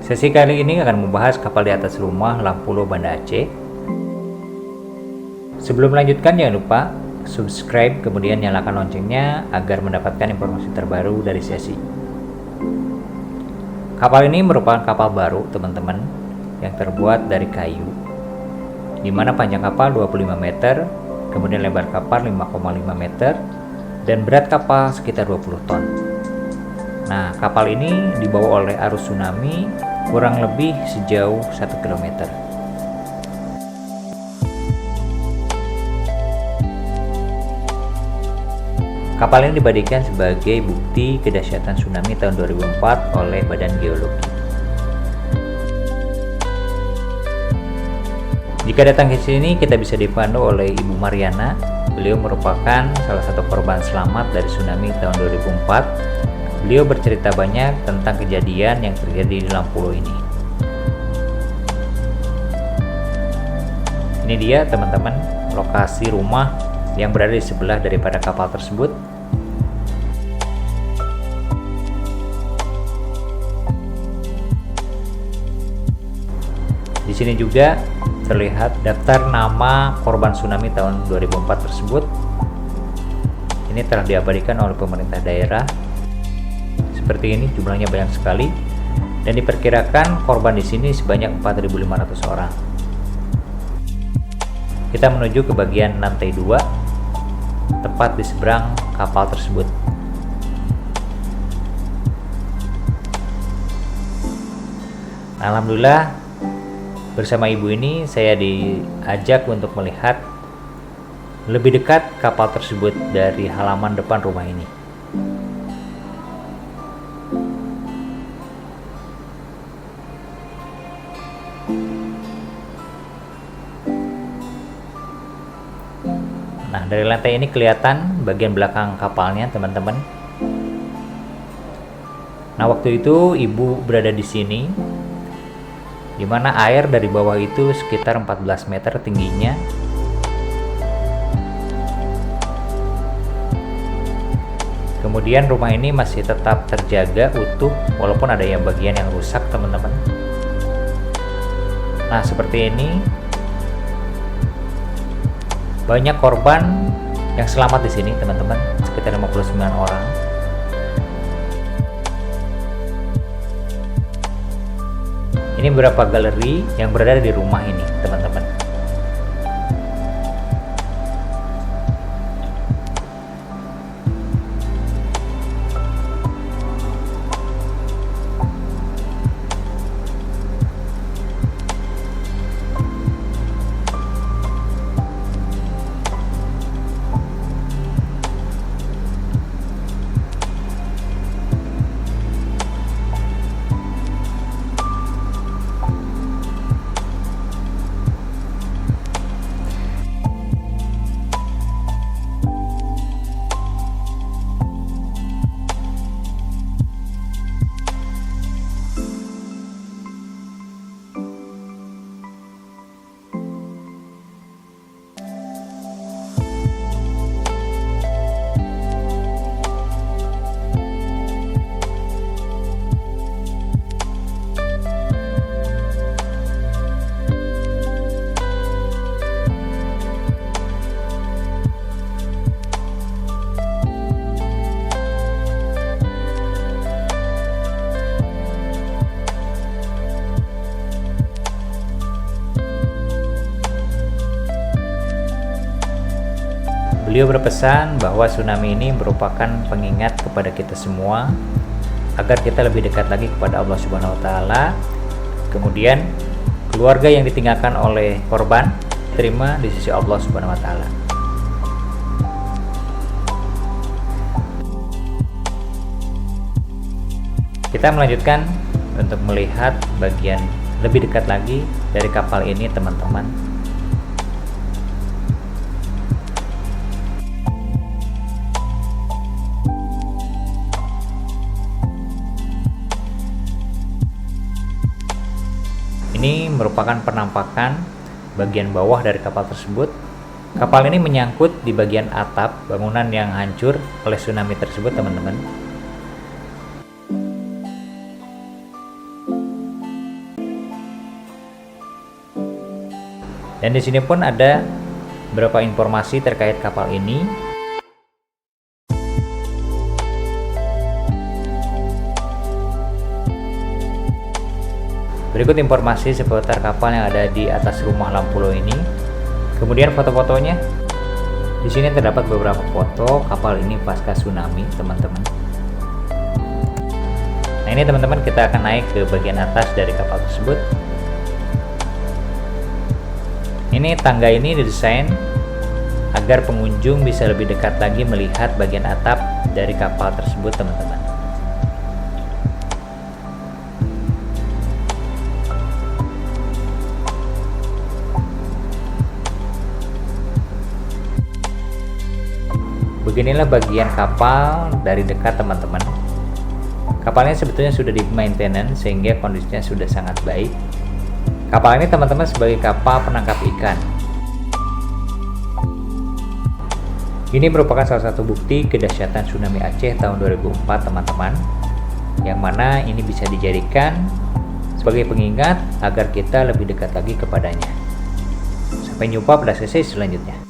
Sesi kali ini akan membahas kapal di atas rumah Lampulo Banda Aceh. Sebelum melanjutkan, jangan lupa subscribe kemudian nyalakan loncengnya agar mendapatkan informasi terbaru dari sesi. Kapal ini merupakan kapal baru teman-teman yang terbuat dari kayu, di mana panjang kapal 25 meter, kemudian lebar kapal 5,5 meter, dan berat kapal sekitar 20 ton. Nah, kapal ini dibawa oleh arus tsunami kurang lebih sejauh 1 km. Kapal ini dijadikan sebagai bukti kedahsyatan tsunami tahun 2004 oleh Badan Geologi. Jika datang ke sini, kita bisa dipandu oleh Ibu Mariana. Beliau merupakan salah satu korban selamat dari tsunami tahun 2004. Beliau bercerita banyak tentang kejadian yang terjadi di Lampulo ini. Ini dia teman-teman, lokasi rumah yang berada di sebelah daripada kapal tersebut. Di sini juga terlihat daftar nama korban tsunami tahun 2004 tersebut. Ini telah diabadikan oleh pemerintah daerah. Seperti ini, jumlahnya banyak sekali dan diperkirakan korban di sini sebanyak 4.500 orang. Kita menuju ke bagian lantai 2, tepat di seberang kapal tersebut. Alhamdulillah, bersama ibu ini saya diajak untuk melihat lebih dekat kapal tersebut dari halaman depan rumah ini. Nah, dari lantai ini kelihatan bagian belakang kapalnya, teman-teman. Nah, waktu itu ibu berada di sini, di mana air dari bawah itu sekitar 14 meter tingginya. Kemudian rumah ini masih tetap terjaga utuh, walaupun ada yang bagian yang rusak, teman-teman. Nah, seperti ini. Banyak korban yang selamat di sini, teman-teman, sekitar 59 orang. Ini beberapa galeri yang berada di rumah ini, teman-teman. Beliau berpesan bahwa tsunami ini merupakan pengingat kepada kita semua agar kita lebih dekat lagi kepada Allah Subhanahu wa taala. Kemudian keluarga yang ditinggalkan oleh korban terima di sisi Allah Subhanahu wa taala. Kita melanjutkan untuk melihat bagian lebih dekat lagi dari kapal ini, teman-teman. Ini merupakan penampakan bagian bawah dari kapal tersebut. Kapal ini menyangkut di bagian atap bangunan yang hancur oleh tsunami tersebut, teman-teman. Dan di sini pun ada beberapa informasi terkait kapal ini. Berikut informasi seputar kapal yang ada di atas rumah Lampulo ini. Kemudian foto-fotonya. Di sini terdapat beberapa foto kapal ini pasca tsunami, teman-teman. Nah, ini teman-teman, kita akan naik ke bagian atas dari kapal tersebut. Ini tangga ini didesain agar pengunjung bisa lebih dekat lagi melihat bagian atap dari kapal tersebut, teman-teman. Beginilah bagian kapal dari dekat, teman-teman. Kapalnya sebetulnya sudah di maintenance sehingga kondisinya sudah sangat baik. Kapal ini, teman-teman, sebagai kapal penangkap ikan. Ini merupakan salah satu bukti kedahsyatan tsunami Aceh tahun 2004, teman-teman, yang mana ini bisa dijadikan sebagai pengingat agar kita lebih dekat lagi kepadanya. Sampai jumpa pada sesi selanjutnya.